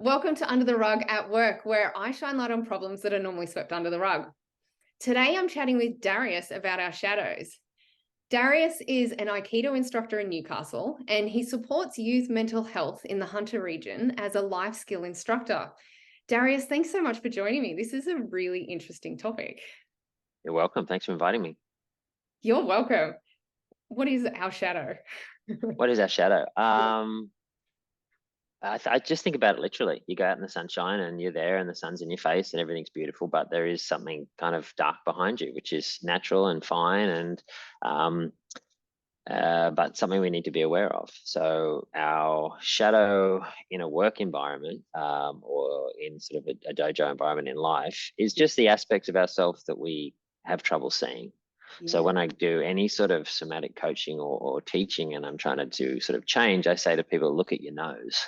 Welcome to Under the Rug at Work, where I shine light on problems that are normally swept under the rug. Today, I'm chatting with Darius about our shadows. Darius is an Aikido instructor in Newcastle, and he supports youth mental health in the Hunter region as a life skill instructor. Darius, thanks so much for joining me. This is a really interesting topic. You're welcome. Thanks for inviting me. You're welcome. What is our shadow? What is our shadow? I just think about it literally. You go out in the sunshine and you're there and the sun's in your face and everything's beautiful, but there is something kind of dark behind you, which is natural and fine, and but something we need to be aware of. So our shadow in a work environment, or in sort of a dojo environment in life, is just the aspects of ourselves that we have trouble seeing. So when I do any sort of somatic coaching or teaching and I'm trying to do sort of change, I say to people, look at your nose.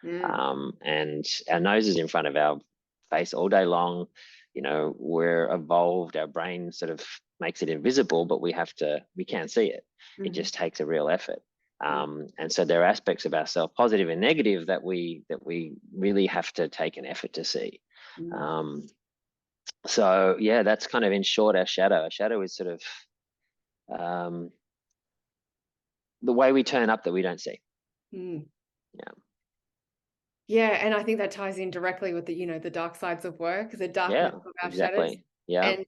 And our nose is in front of our face all day long. You know, we're evolved, our brain sort of makes it invisible, but we can't see it. It just takes a real effort. And so there are aspects of ourselves, positive and negative, that we really have to take an effort to see. So yeah, that's kind of in short our shadow. Our shadow is sort of the way we turn up that we don't see. Yeah, and I think that ties in directly with the dark sides of work, the darkness of our shadows. Yeah. And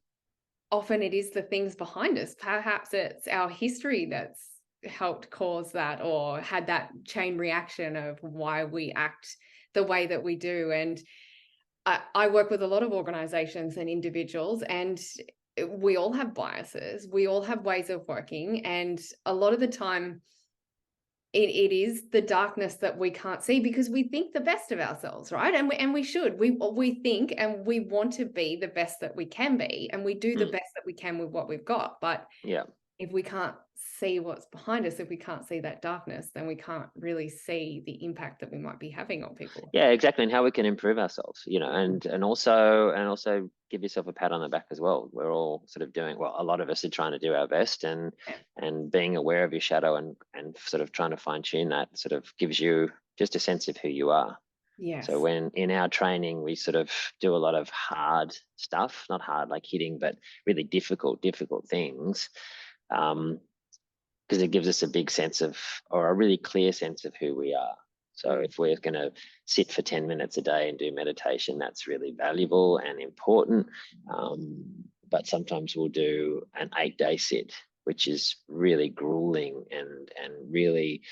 often it is the things behind us. Perhaps it's our history that's helped cause that, or had that chain reaction of why we act the way that we do. And I work with a lot of organizations and individuals, and we all have biases. We all have ways of working. And a lot of the time, it is the darkness that we can't see because we think the best of ourselves, right? And we should. We think and we want to be the best that we can be, and we do the best that we can with what we've got. But if we can't see what's behind us, if we can't see that darkness, then we can't really see the impact that we might be having on people. Yeah, exactly. And how we can improve ourselves, and also give yourself a pat on the back as well. We're all sort of doing, well, a lot of us are trying to do our best, and being aware of your shadow and sort of trying to fine tune that sort of gives you just a sense of who you are. Yes. So when in our training, we sort of do a lot of hard stuff, not hard like hitting, but really difficult things. Because it gives us a big sense of, or a really clear sense of who we are. So if we're going to sit for 10 minutes a day and do meditation, that's really valuable and important. But sometimes we'll do an 8-day sit, which is really grueling and really,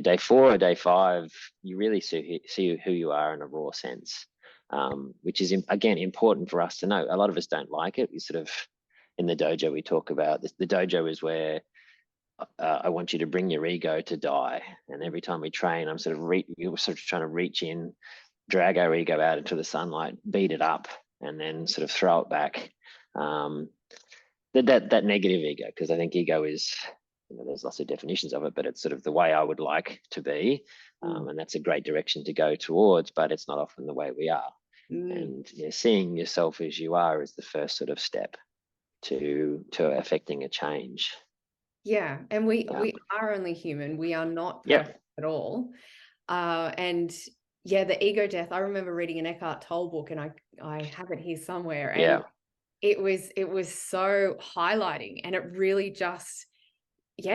day 4 or day 5, you really see who you are in a raw sense, which is, again, important for us to know. A lot of us don't like it. We sort of, in the dojo, we talk about this. The dojo is where I want you to bring your ego to die. And every time we train, I'm sort of trying to reach in, drag our ego out into the sunlight, beat it up, and then sort of throw it back. That negative ego, because I think ego is, there's lots of definitions of it, but it's sort of the way I would like to be. And that's a great direction to go towards, but it's not often the way we are. And seeing yourself as you are is the first sort of step to affecting a change. Yeah, and we are only human. We are not perfect at all. And the ego death. I remember reading an Eckhart Tolle book, and I have it here somewhere. And it was so highlighting, and it really just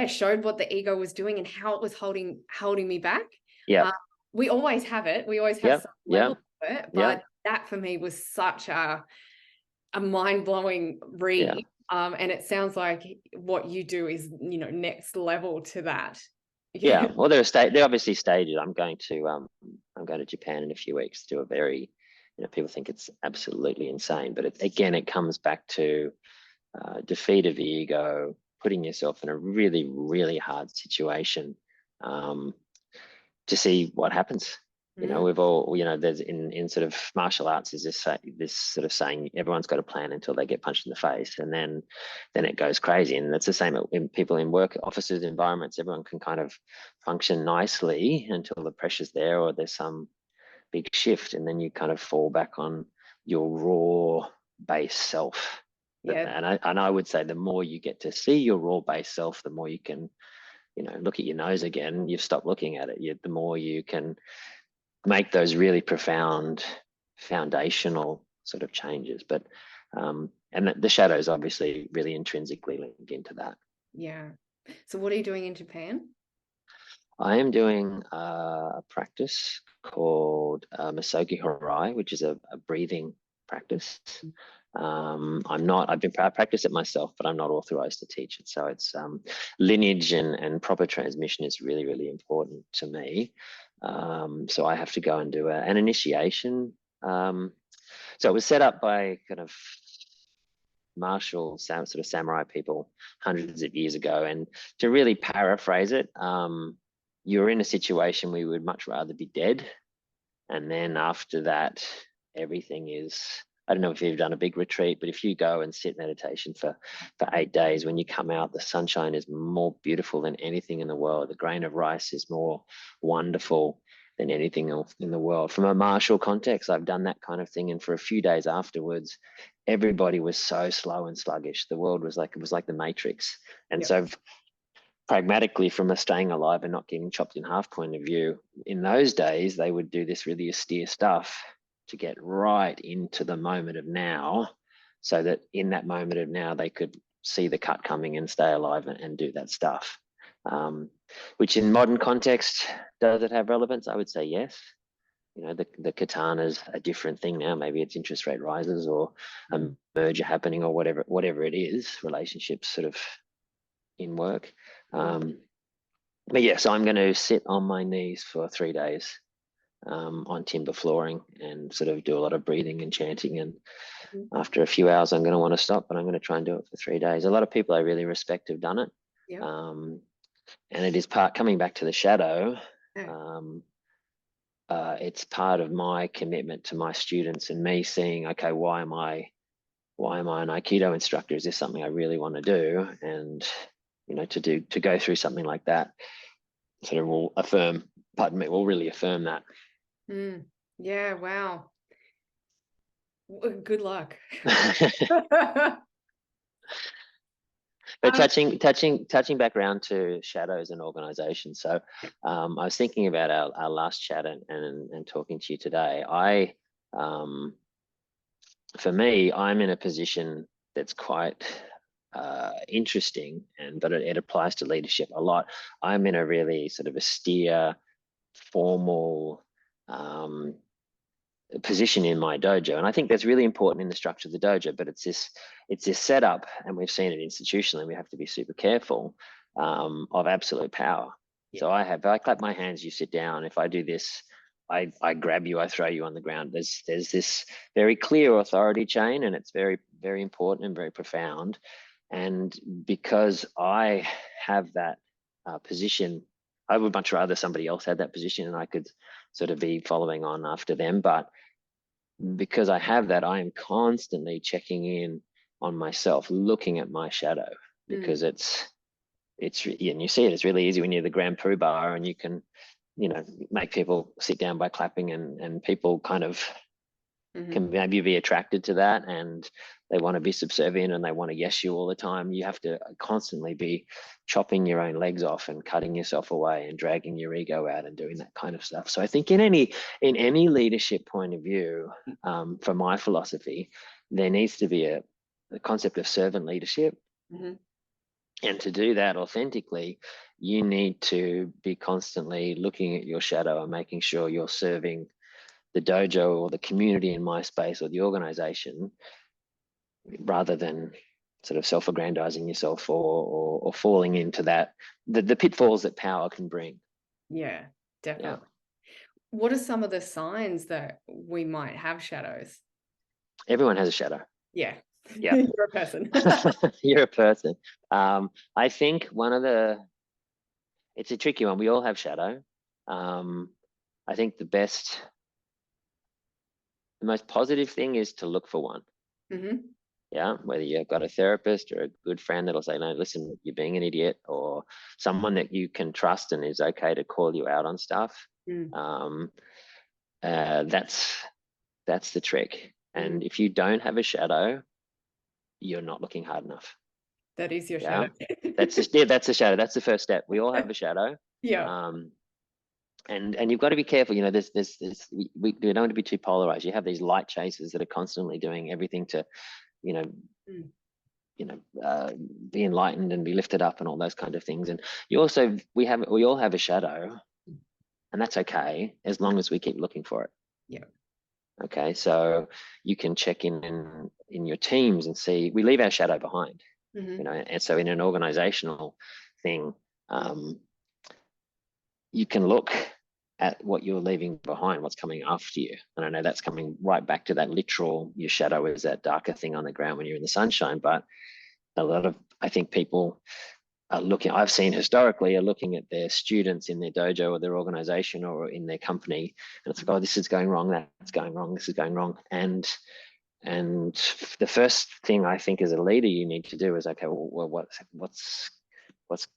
showed what the ego was doing and how it was holding me back. We always have it. We always have some level of it, but that for me was such a mind-blowing read. And it sounds like what you do is, next level to that. Well, there are obviously stages. I'm going to Japan in a few weeks to do a very, people think it's absolutely insane, but it comes back to defeat of the ego, putting yourself in a really, really hard situation to see what happens. We've all, there's in sort of martial arts is this sort of saying, everyone's got a plan until they get punched in the face, and then it goes crazy. And that's the same in people in work, offices, environments. Everyone can kind of function nicely until the pressure's there or there's some big shift, and then you kind of fall back on your raw base self. And I would say the more you get to see your raw base self, the more you can, look at your nose again. You've stopped looking at it. The more you can make those really profound foundational sort of changes. But and the shadows obviously really intrinsically link into that. Yeah. So what are you doing in Japan? I am doing a practice called Masogi Harai, which is a breathing practice. I practice it myself, but I'm not authorized to teach it. So it's lineage and proper transmission is really, really important to me. So I have to go and do an initiation. So it was set up by kind of martial sort of samurai people hundreds of years ago. And to really paraphrase it, you're in a situation where you would much rather be dead. And then after that, everything is, I don't know if you've done a big retreat, but if you go and sit meditation for 8 days, when you come out, the sunshine is more beautiful than anything in the world. The grain of rice is more wonderful than anything else in the world. From a martial context, I've done that kind of thing. And for a few days afterwards, everybody was so slow and sluggish. The world was like, it was like the Matrix. And so pragmatically, from a staying alive and not getting chopped in half point of view, in those days, they would do this really austere stuff to get right into the moment of now, so that in that moment of now, they could see the cut coming and stay alive and do that stuff. Which in modern context, does it have relevance? I would say yes. You know, the katana's a different thing now. Maybe it's interest rate rises or a merger happening or whatever it is, relationships sort of in work. But yes, I'm going to sit on my knees for 3 days on timber flooring and sort of do a lot of breathing and chanting. And after a few hours, I'm going to want to stop, but I'm going to try and do it for 3 days. A lot of people I really respect have done it. And it is coming back to the shadow. It's part of my commitment to my students and me seeing, okay, why am I an Aikido instructor? Is this something I really want to do? And, you know, to go through something like that sort of will really affirm that. Yeah, wow. Good luck. But touching back around to shadows and organization. So I was thinking about our last chat and talking to you today. For me, I'm in a position that's quite interesting, but it applies to leadership a lot. I'm in a really sort of austere, formal position in my dojo, and I think that's really important in the structure of the dojo. But it's this setup, and we've seen it institutionally. We have to be super careful of absolute power. So if I clap my hands, you sit down. If I do this, I grab you, I throw you on the ground. There's this very clear authority chain, and it's very, very important and very profound. And because I have that position, I would much rather somebody else had that position and I could sort of be following on after them. But because I have that, I am constantly checking in on myself, looking at my shadow, because it's and you see it, it's really easy when you're the Grand Prix bar and you can, you know, make people sit down by clapping, and people kind of can maybe be attracted to that, and they want to be subservient and they want to yes you all the time. You have to constantly be chopping your own legs off and cutting yourself away and dragging your ego out and doing that kind of stuff. So I think in any leadership point of view, from my philosophy, there needs to be a concept of servant leadership. And to do that authentically, you need to be constantly looking at your shadow and making sure you're serving the dojo or the community in my space or the organization, rather than sort of self-aggrandizing yourself or falling into that, the pitfalls that power can bring. Yeah, definitely. What are some of the signs that we might have shadows? Everyone has a shadow. Yeah. You're a person. You're a person. I think it's a tricky one. We all have shadow. I think the most positive thing is to look for one. Yeah, whether you've got a therapist or a good friend that'll say, no, listen, you're being an idiot, or someone that you can trust and is okay to call you out on stuff. That's the trick. And if you don't have a shadow, you're not looking hard enough. That is your shadow. That's a shadow. That's the first step. We all have a shadow. And you've got to be careful. We don't want to be too polarized. You have these light chasers that are constantly doing everything to, you know, Mm. be enlightened and be lifted up and all those kind of things. And we all have a shadow, and that's okay as long as we keep looking for it. Yeah. Okay, so you can check in your teams and see, we leave our shadow behind, Mm-hmm. and so in an organizational thing, you can look at what you're leaving behind, what's coming after you. And I know that's coming right back to that literal, your shadow is that darker thing on the ground when you're in the sunshine. But a lot of, I think, people are looking, I've seen historically, are looking at their students in their dojo or their organization or in their company, and it's like, oh, this is going wrong, that's going wrong, this is going wrong. And the first thing I think as a leader you need to do is, okay, well, what's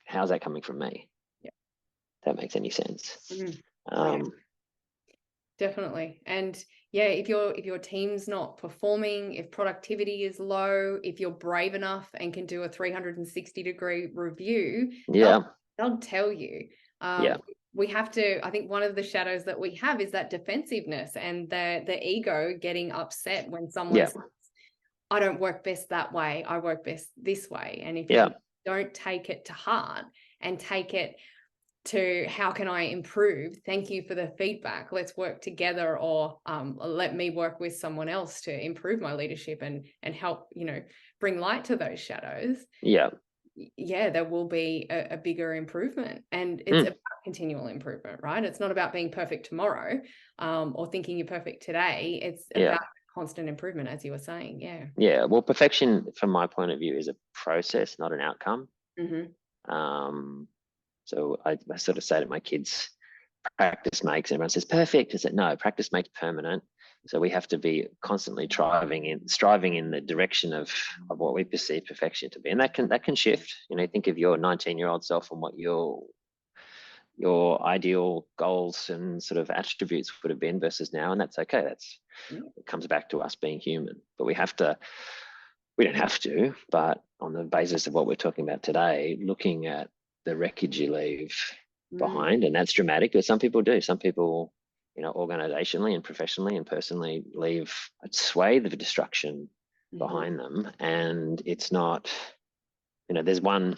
how's that coming from me? Yeah. If that makes any sense. Mm-hmm. Yeah. Definitely. And yeah, if your team's not performing, if productivity is low, if you're brave enough and can do a 360-degree review, Yeah. they'll tell you. Yeah. We have to, I think one of the shadows that we have is that defensiveness and the ego getting upset when someone Yeah. says, I don't work best that way, I work best this way. And if Yeah. you don't take it to heart and take it to how can I improve? Thank you for the feedback. Let's work together, or let me work with someone else to improve my leadership and help, bring light to those shadows. Yeah. Yeah, there will be a bigger improvement, and it's about continual improvement, right? It's not about being perfect tomorrow, or thinking you're perfect today. It's about constant improvement, as you were saying. Yeah. Yeah. Well, perfection, from my point of view, is a process, not an outcome. Mm-hmm. So I sort of say to my kids, practice makes, everyone says perfect. I said, no, practice makes permanent. So we have to be constantly striving in the direction of what we perceive perfection to be. And that can shift. Think of your 19-year-old self and what your ideal goals and sort of attributes would have been versus now. And that's okay. It comes back to us being human. But we don't have to, but on the basis of what we're talking about today, looking at the wreckage you leave behind, and that's dramatic, but some people do. Some people, organizationally and professionally and personally, leave a swathe of destruction behind them, and it's not, there's one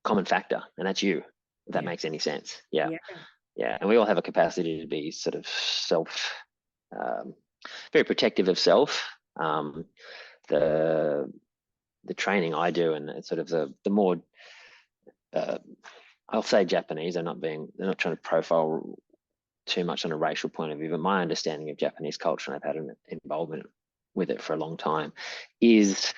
common factor, and that's you. If that makes any sense. Yeah. And we all have a capacity to be sort of very protective of self. The training I do, and sort of the more I'll say Japanese. They're not trying to profile too much on a racial point of view, but my understanding of Japanese culture, and I've had an involvement with it for a long time, is,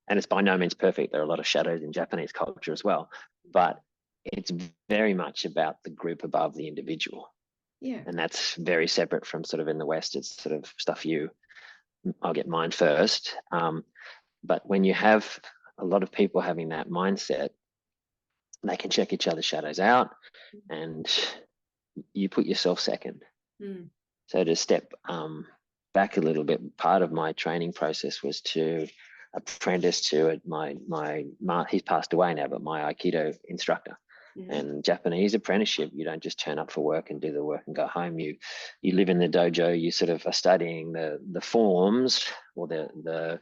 and it's by no means perfect. There are a lot of shadows in Japanese culture as well, but it's very much about the group above the individual. Yeah. And that's very separate from sort of in the West. It's sort of stuff I'll get mine first. But when you have a lot of people having that mindset, they can check each other's shadows out, and you put yourself second. So to step back a little bit, part of my training process was to apprentice to he's passed away now, but my Aikido instructor. And Japanese apprenticeship, you don't just turn up for work and do the work and go home. You live in the dojo. You sort of are studying the forms or the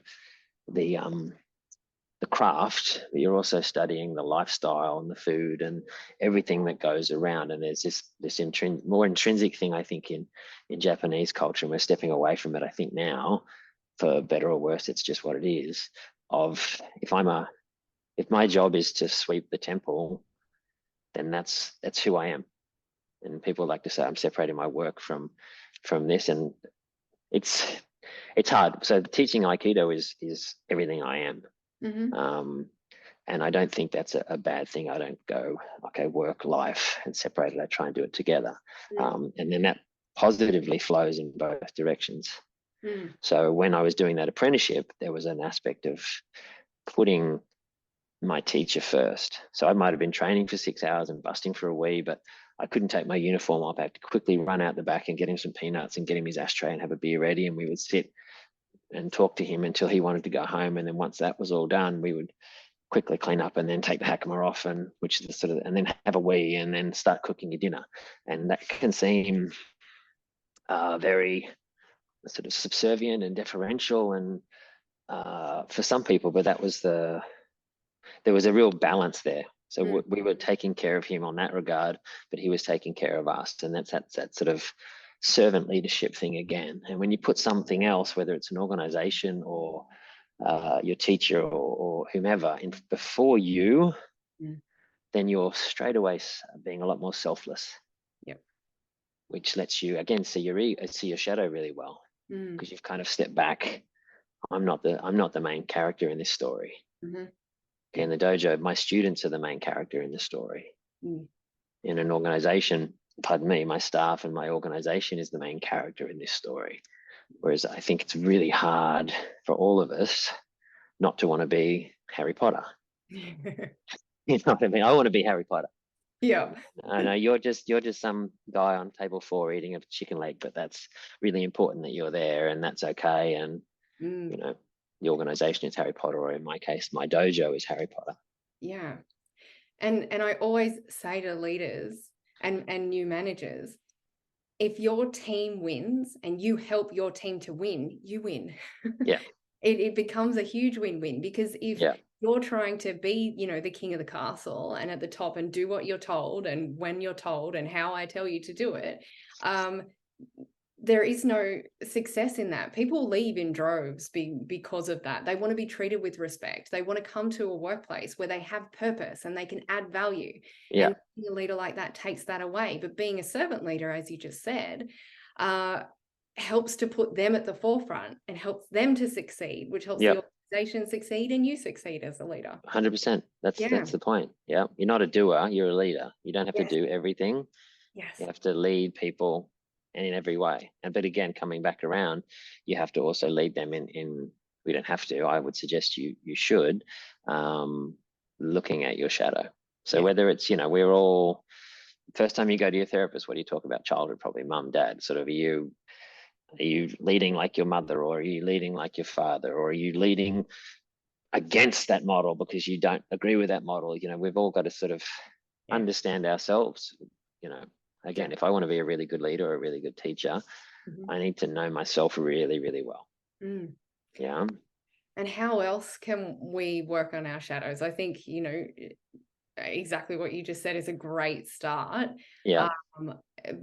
craft, but you're also studying the lifestyle and the food and everything that goes around. And there's this more intrinsic thing, I think, in Japanese culture, and we're stepping away from it, I think, now, for better or worse. It's just what it is. Of if my job is to sweep the temple, then that's who I am. And people like to say I'm separating my work from this, and it's hard. So teaching Aikido is everything I am. And I don't think that's a bad thing. I don't go, okay, work, life, and separate it. I try and do it together. And then that positively flows in both directions. So when I was doing that apprenticeship, there was an aspect of putting my teacher first. So I might have been training for 6 hours and busting for a wee, but I couldn't take my uniform off. I had to quickly run out the back and get him some peanuts and get him his ashtray and have a beer ready. And we would sit and talk to him until he wanted to go home. And then once that was all done, we would quickly clean up and then take the hakama off, and which is the sort of, and then have a wee and then start cooking your dinner. And that can seem very sort of subservient and deferential, and for some people, but there was a real balance there. So we were taking care of him on that regard, but he was taking care of us. And that's that sort of servant leadership thing again. And when you put something else, whether it's an organization or your teacher or whomever in before you, then you're straight away being a lot more selfless. Yep. Which lets you again see your shadow really well, because you've kind of stepped back. I'm not the main character in this story. In the dojo, my students are the main character in the story. In an organization, pardon me, my staff and my organization is the main character in this story. Whereas I think it's really hard for all of us not to want to be Harry Potter. You know what I mean? I want to be Harry Potter. Yeah. I know you're just some guy on table 4 eating a chicken leg, but that's really important that you're there, and that's okay. And you know, the organization is Harry Potter, or in my case, my dojo is Harry Potter. Yeah. And I always say to leaders and new managers, if your team wins and you help your team to win, you win. Yeah. It becomes a huge win-win, because if you're trying to be, you know, the king of the castle and at the top and do what you're told and when you're told and how I tell you to do it, there is no success in that. People leave in droves because of that. They want to be treated with respect. They want to come to a workplace where they have purpose and they can add value. Yeah. And being a leader like that takes that away. But being a servant leader, as you just said, helps to put them at the forefront and helps them to succeed, which helps the organization succeed and you succeed as a leader. 100%. That's the point. Yeah. You're not a doer, you're a leader. You don't have to do everything. Yes. You have to lead people in every way. But again, coming back around, you have to also lead them in we don't have to, I would suggest you should, looking at your shadow. So whether it's, you know, we're all, first time you go to your therapist, what do you talk about? Childhood, probably mum, dad. Sort of, are you leading like your mother, or are you leading like your father, or are you leading against that model because you don't agree with that model? You know, we've all got to sort of understand ourselves. You know, again, if I want to be a really good leader or a really good teacher, I need to know myself really, really well. Yeah. And how else can we work on our shadows? I think, you know, exactly what you just said is a great start. Yeah.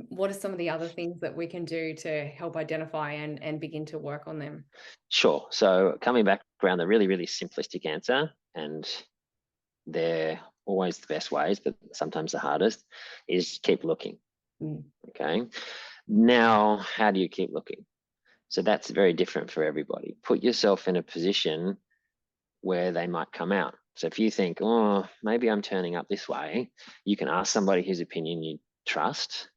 What are some of the other things that we can do to help identify and begin to work on them? Sure. So coming back around the really, really simplistic answer, and they're always the best ways, but sometimes the hardest, is keep looking. Okay. Now, how do you keep looking? So that's very different for everybody. Put yourself in a position where they might come out. So if you think, oh, maybe I'm turning up this way, you can ask somebody whose opinion you trust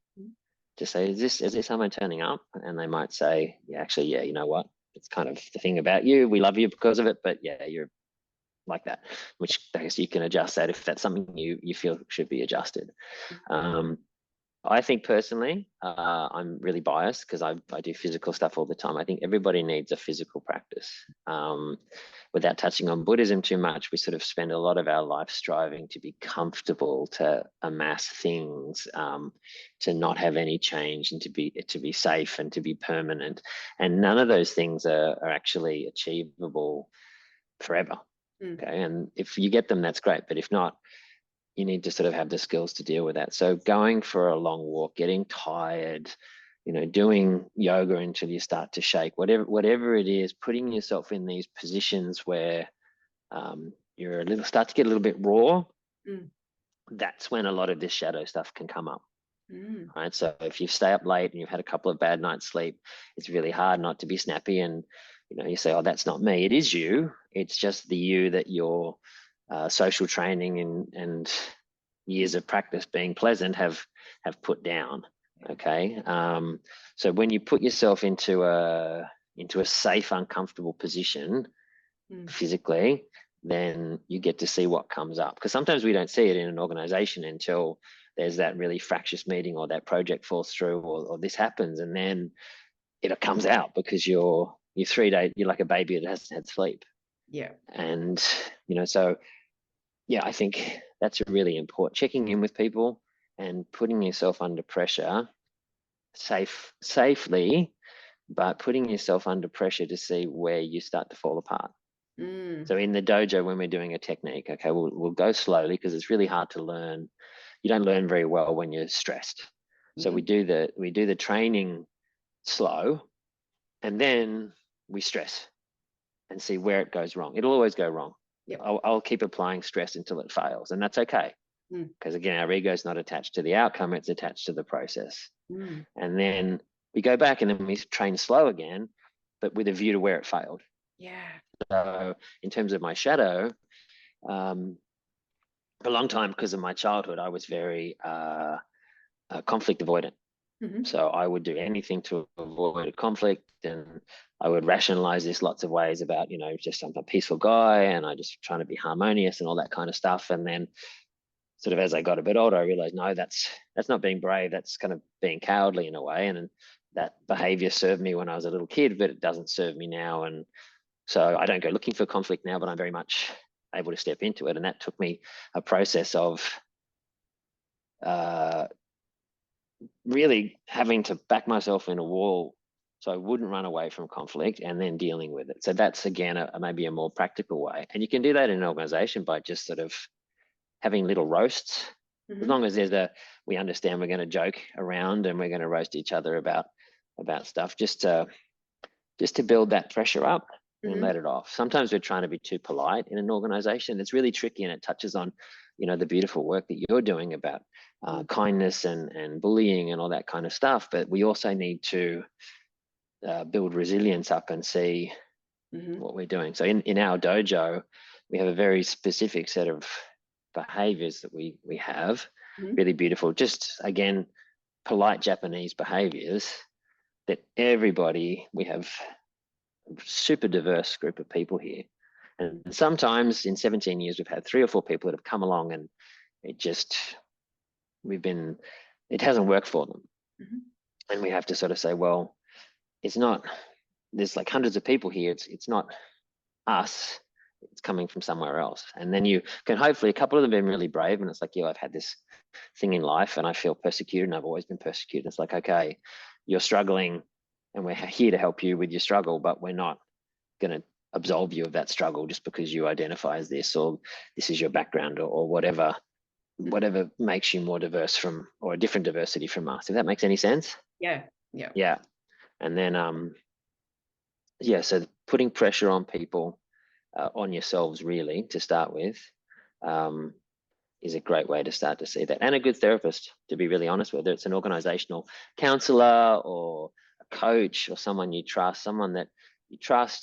to say, is this how I'm turning up? And they might say, yeah, you know what? It's kind of the thing about you. We love you because of it, but yeah, you're like that, which I guess you can adjust that if that's something you feel should be adjusted. I think personally, I'm really biased because I do physical stuff all the time. I think everybody needs a physical practice. Without touching on Buddhism too much, we sort of spend a lot of our life striving to be comfortable, to amass things, to not have any change, and to be safe and to be permanent. And none of those things are actually achievable forever. Okay, and if you get them, that's great. But if not, you need to sort of have the skills to deal with that. So going for a long walk, getting tired, you know, doing yoga until you start to shake, whatever it is, putting yourself in these positions where you're start to get a little bit raw. That's when a lot of this shadow stuff can come up. Right. So if you stay up late and you've had a couple of bad nights sleep, it's really hard not to be snappy. And, you know, you say, oh, that's not me. It is you. It's just the you that you're social training and years of practice being pleasant have put down. Okay. So when you put yourself into a safe, uncomfortable position physically, then you get to see what comes up. Because sometimes we don't see it in an organization until there's that really fractious meeting, or that project falls through, or this happens, and then it comes out because you're 3 days, you're like a baby that hasn't had sleep. Yeah. And, you know, so yeah, I think that's really important. Checking in with people and putting yourself under pressure safely, but putting yourself under pressure to see where you start to fall apart. So in the dojo, when we're doing a technique, okay, we'll go slowly because it's really hard to learn. You don't learn very well when you're stressed. So we do the training slow, and then we stress and see where it goes wrong. It'll always go wrong. Yep. I'll keep applying stress until it fails, and that's okay. Because again, our ego is not attached to the outcome, it's attached to the process. And then we go back and then we train slow again, but with a view to where it failed. Yeah. So in terms of my shadow, a long time, because of my childhood, I was very conflict avoidant. So I would do anything to avoid a conflict, and I would rationalize this lots of ways about, just I'm a peaceful guy and I just trying to be harmonious and all that kind of stuff. And then sort of as I got a bit older, I realized, no, that's not being brave. That's kind of being cowardly in a way. And that behavior served me when I was a little kid, but it doesn't serve me now. And so I don't go looking for conflict now, but I'm very much able to step into it. And that took me a process of really having to back myself in a wall so I wouldn't run away from conflict, and then dealing with it. So that's, again, maybe a more practical way. And you can do that in an organization by just sort of having little roasts. As long as we understand we're going to joke around and we're going to roast each other about stuff, just to build that pressure up and let it off. Sometimes we're trying to be too polite in an organization. It's really tricky, and it touches on, the beautiful work that you're doing about kindness and bullying and all that kind of stuff. But we also need to build resilience up and see what we're doing. So in our dojo, we have a very specific set of behaviors that we have, really beautiful, just again, polite Japanese behaviors that we have a super diverse group of people here. And sometimes in 17 years, we've had 3 or 4 people that have come along and it hasn't worked for them. And we have to sort of say, well, there's like hundreds of people here. It's not us, it's coming from somewhere else. And then you can hopefully, a couple of them have been really brave, and it's like, I've had this thing in life and I feel persecuted, and I've always been persecuted. It's like, okay, you're struggling and we're here to help you with your struggle, but we're not going to absolve you of that struggle just because you identify as this, or this is your background, or whatever makes you more diverse from, or a different diversity from us, if that makes any sense. Yeah. And then so putting pressure on people, on yourselves really to start with, is a great way to start to see that. And a good therapist, to be really honest, whether it's an organizational counselor or a coach or someone you trust,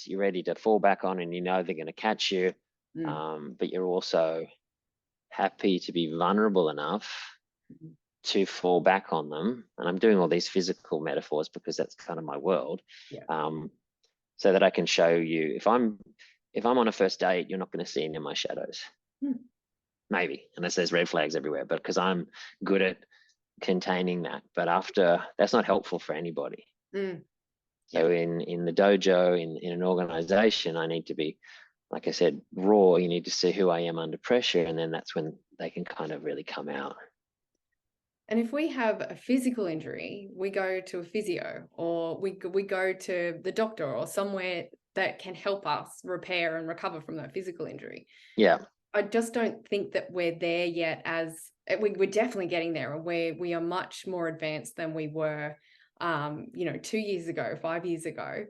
you're ready to fall back on, and they're going to catch you, but you're also happy to be vulnerable enough to fall back on them. And I'm doing all these physical metaphors because that's kind of my world, so that I can show you, if I'm on a first date, you're not going to see any of my shadows. Maybe, unless there's red flags everywhere, but because I'm good at containing that. But after, that's not helpful for anybody. So in the dojo, in an organization, I need to be, like I said, raw. You need to see who I am under pressure, and then that's when they can kind of really come out. And if we have a physical injury, we go to a physio, or we go to the doctor, or somewhere that can help us repair and recover from that physical injury. Yeah. I just don't think that we're there yet. We're definitely getting there, and we are much more advanced than we were 2 years ago, 5 years ago.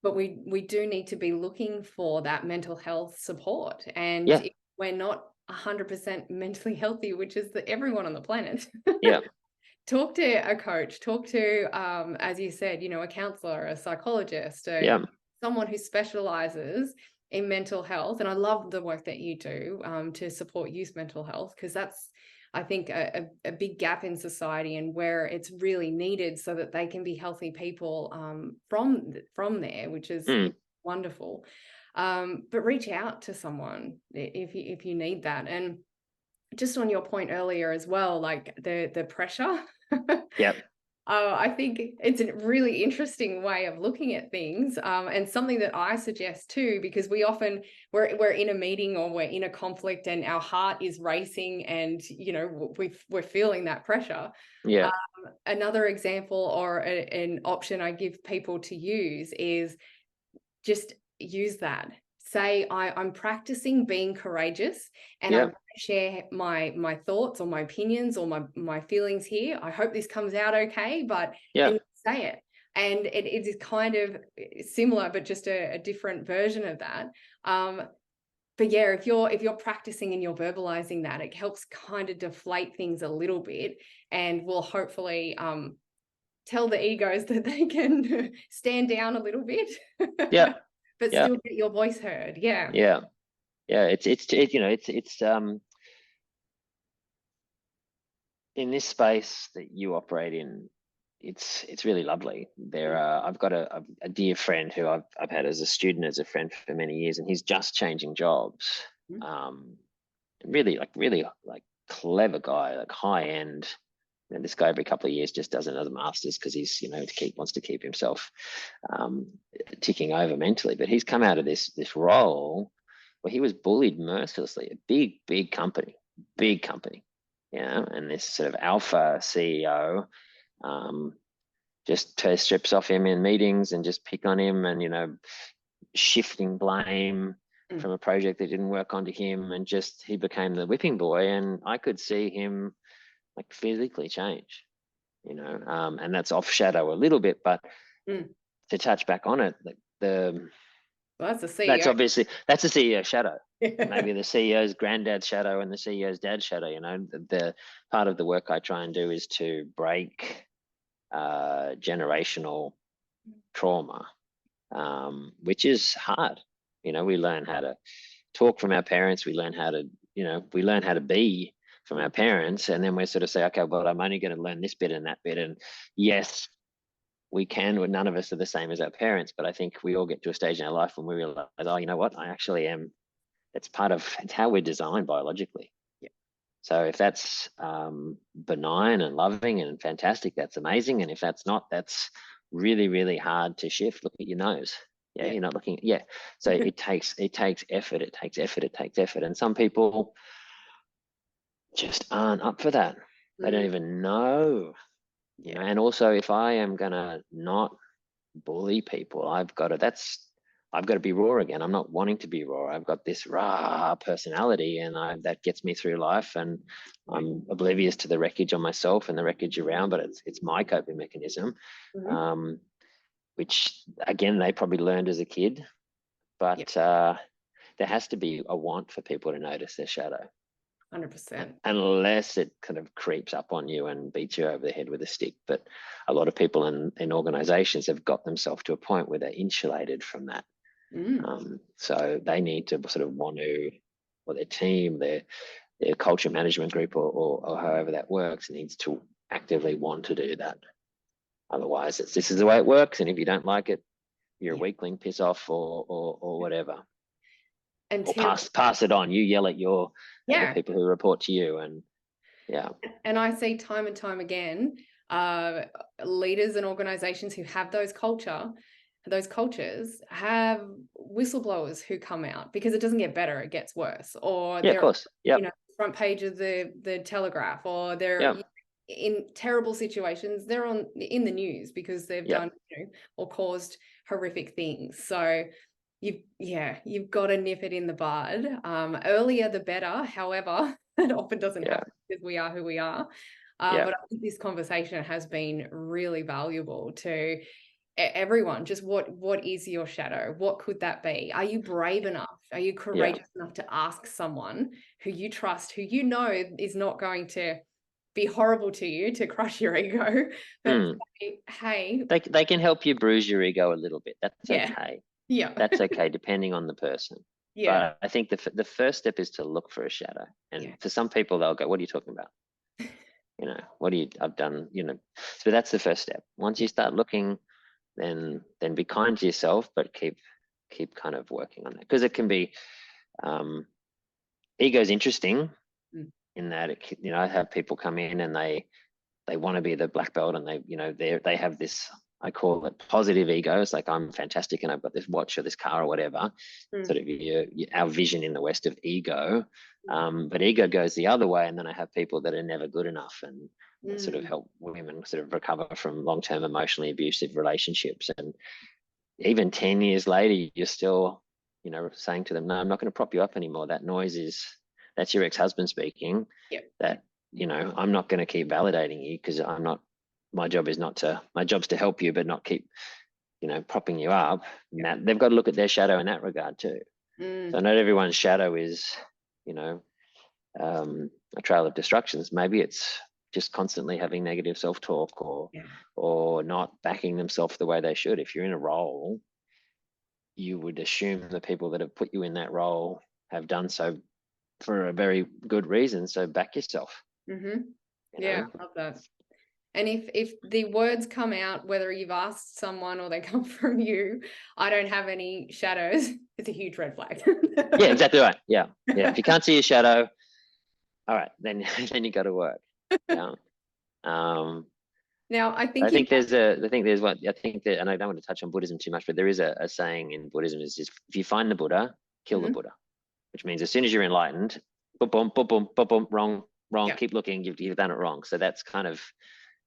But we do need to be looking for that mental health support. And if we're not 100% mentally healthy, which is everyone on the planet, talk to a coach, talk to, as you said, a counselor, a psychologist, someone who specializes in mental health. And I love the work that you do to support youth mental health, because that's, I think, a big gap in society, and where it's really needed so that they can be healthy people from there, which is wonderful. But reach out to someone if you need that. And just on your point earlier as well, like the pressure. I think it's a really interesting way of looking at things, and something that I suggest too, because we often we're in a meeting or we're in a conflict and our heart is racing, and we're feeling that pressure. Yeah. Another example or an option I give people to use is just use that. Say, I'm practicing being courageous, and I Yeah. want to share my thoughts or my opinions or my feelings here. I hope this comes out okay, but Yeah. then you say it. And it is kind of similar, but just a different version of that. But yeah, if you're practicing and you're verbalizing that, it helps kind of deflate things a little bit, and will hopefully tell the egos that they can stand down a little bit. Yeah. But Yeah. still get your voice heard. Yeah. Yeah. Yeah. It's in this space that you operate in, it's really lovely. I've got a dear friend who I've had as a student, as a friend for many years, and he's just changing jobs. Um, really like clever guy, like high end. And this guy every couple of years just does another master's because he's wants to keep himself ticking over mentally. But he's come out of this role where he was bullied mercilessly. A big company, and this sort of alpha CEO just strips off him in meetings and just pick on him, and shifting blame from a project that didn't work onto him, and just he became the whipping boy. And I could see him like physically change, and that's off shadow a little bit, but to touch back on it, well, that's a CEO. That's a CEO shadow. Maybe the CEO's granddad's shadow and the CEO's dad's shadow. The part of the work I try and do is to break generational trauma, which is hard. We learn how to talk from our parents. We learn how to be from our parents, and then we sort of say, okay, well, I'm only going to learn this bit and that bit. And yes, we can. None of us are the same as our parents, but I think we all get to a stage in our life when we realize, oh, you know what? I actually am. It's how we're designed biologically. Yeah. So if that's benign and loving and fantastic, that's amazing. And if that's not, that's really, really hard to shift. Look at your nose. Yeah, you're not looking. Yeah. So it takes effort. It takes effort. And some people just aren't up for that. They don't even know. And also, if I am gonna not bully people, I've got to be raw again. I'm not wanting to be raw. I've got this raw personality, and that gets me through life. And I'm oblivious to the wreckage on myself and the wreckage around, but it's my coping mechanism, which again they probably learned as a kid. But there has to be a want for people to notice their shadow. 100%. Unless it kind of creeps up on you and beats you over the head with a stick. But a lot of people in organizations have got themselves to a point where they're insulated from that. So they need to sort of want to, or their team, their culture management group, or however that works, needs to actively want to do that. Otherwise, this is the way it works, and if you don't like it, you're a weakling, piss off, or whatever. And pass it on. You yell at the people who report to you, and And I see time and time again, leaders and organizations who have those cultures have whistleblowers who come out because it doesn't get better, it gets worse. Or of course, front page of the Telegraph, or they're in terrible situations. They're in the news because they've done or caused horrific things. So you've got to nip it in the bud. Earlier the better. However, it often doesn't happen because we are who we are. But I think this conversation has been really valuable to everyone. Just what is your shadow? What could that be? Are you brave enough? Are you courageous enough to ask someone who you trust, who you know is not going to be horrible to you, to crush your ego, but say, hey, they can help you bruise your ego a little bit. That's okay. Yeah, that's okay, depending on the person. But I think the first step is to look for a shadow. And for some people, they'll go, "What are you talking about?" I've done. So that's the first step. Once you start looking, then be kind to yourself, but keep kind of working on that, because it can be ego's interesting in that I have people come in and they they want to be the black belt, and they have this, I call it positive ego. It's like, I'm fantastic and I've got this watch or this car or whatever. Sort of our vision in the West of ego. But ego goes the other way, and then I have people that are never good enough, and sort of help women sort of recover from long-term emotionally abusive relationships. And even 10 years later, you're still, saying to them, no, I'm not going to prop you up anymore. That noise that's your ex-husband speaking. Yep. That, I'm not going to keep validating you, because my job's to help you, but not keep, propping you up. And that, they've got to look at their shadow in that regard too. So not everyone's shadow is, a trail of destructions. Maybe it's just constantly having negative self-talk, or not backing themselves the way they should. If you're in a role, you would assume the people that have put you in that role have done so for a very good reason. So back yourself. Yeah, I love that. And if the words come out, whether you've asked someone or they come from you, I don't have any shadows, it's a huge red flag. Yeah, exactly right. Yeah. If you can't see your shadow, all right, then you got to work. Yeah. Now, I think and I don't want to touch on Buddhism too much, but there is a saying in Buddhism is if you find the Buddha, kill the Buddha, which means as soon as you're enlightened, boom, boom, boom, boom, boom, boom, wrong, keep looking, you've done it wrong. So that's kind of,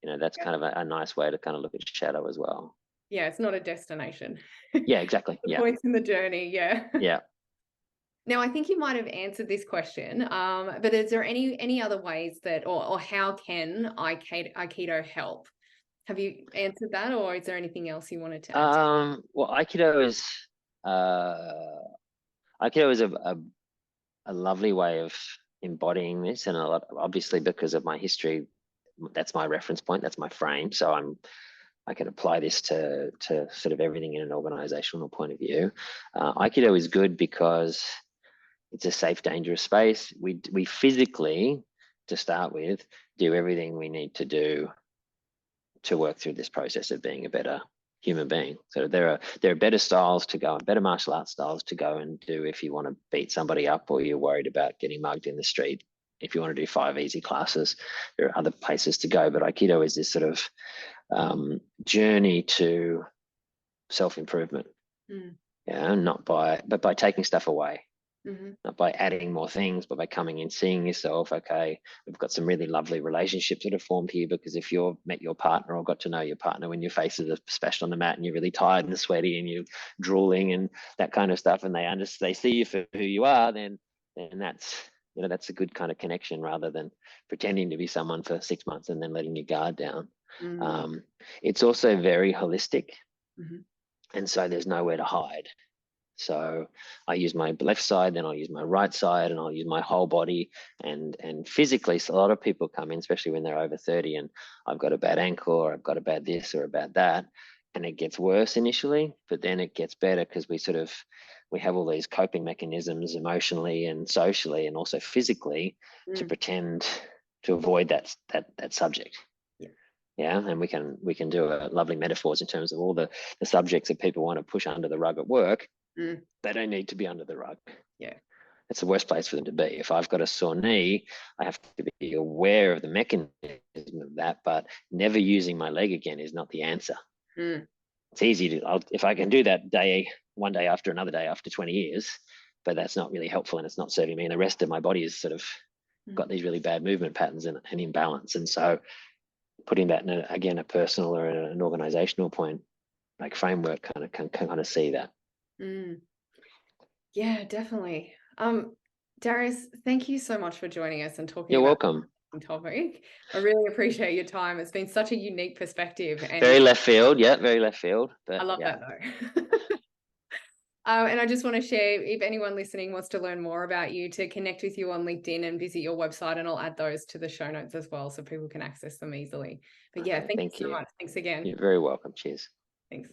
kind of a nice way to kind of look at shadow as well. Yeah, it's not a destination. Yeah, exactly. The points in the journey. Yeah. Yeah. Now, I think you might have answered this question, but is there any other ways that, or how can Aikido help? Have you answered that, or is there anything else you wanted to add? Well, Aikido is a lovely way of embodying this, and obviously because of my history, that's my reference point, that's my frame. So I can apply this to sort of everything in an organizational point of view. Aikido is good because it's a safe, dangerous space. We physically, to start with, do everything we need to do to work through this process of being a better human being. So there are better styles to go, and better martial arts styles to go and do if you want to beat somebody up, or you're worried about getting mugged in the street. If you want to do 5 easy classes, there are other places to go. But Aikido is this sort of journey to self-improvement. Yeah, but by taking stuff away. Not by adding more things, but by coming in, seeing yourself, okay, we've got some really lovely relationships that have formed here, because if you've met your partner or got to know your partner when your faces are splashed on the mat and you're really tired and sweaty and you're drooling and that kind of stuff, and they see you for who you are, then that's a good kind of connection, rather than pretending to be someone for 6 months and then letting your guard down. It's also very holistic, and so there's nowhere to hide. So I use my left side, then I'll use my right side, and I'll use my whole body. And physically, so a lot of people come in, especially when they're over 30, and I've got a bad ankle, or I've got a bad this or a bad that. And it gets worse initially, but then it gets better, because we have all these coping mechanisms emotionally and socially and also physically to pretend to avoid that subject. Yeah, and we can do lovely metaphors in terms of all the subjects that people want to push under the rug at work. They don't need to be under the rug. Yeah, it's the worst place for them to be. If I've got a sore knee, I have to be aware of the mechanism of that, but never using my leg again is not the answer. It's easy if I can do that one day after another day after 20 years, but that's not really helpful, and it's not serving me. And the rest of my body is sort of got these really bad movement patterns and imbalance. And so putting that in a personal or an organizational point, like framework, can kind of see that. Yeah, definitely. Darius, thank you so much for joining us and talking. You're about welcome. Topic. I really appreciate your time. It's been such a unique perspective. And very left field. Yeah, very left field. But I love that though. And I just want to share, if anyone listening wants to learn more about you, to connect with you on LinkedIn and visit your website, and I'll add those to the show notes as well so people can access them easily. But yeah, thank you so much. Thanks again. You're very welcome. Cheers. Thanks.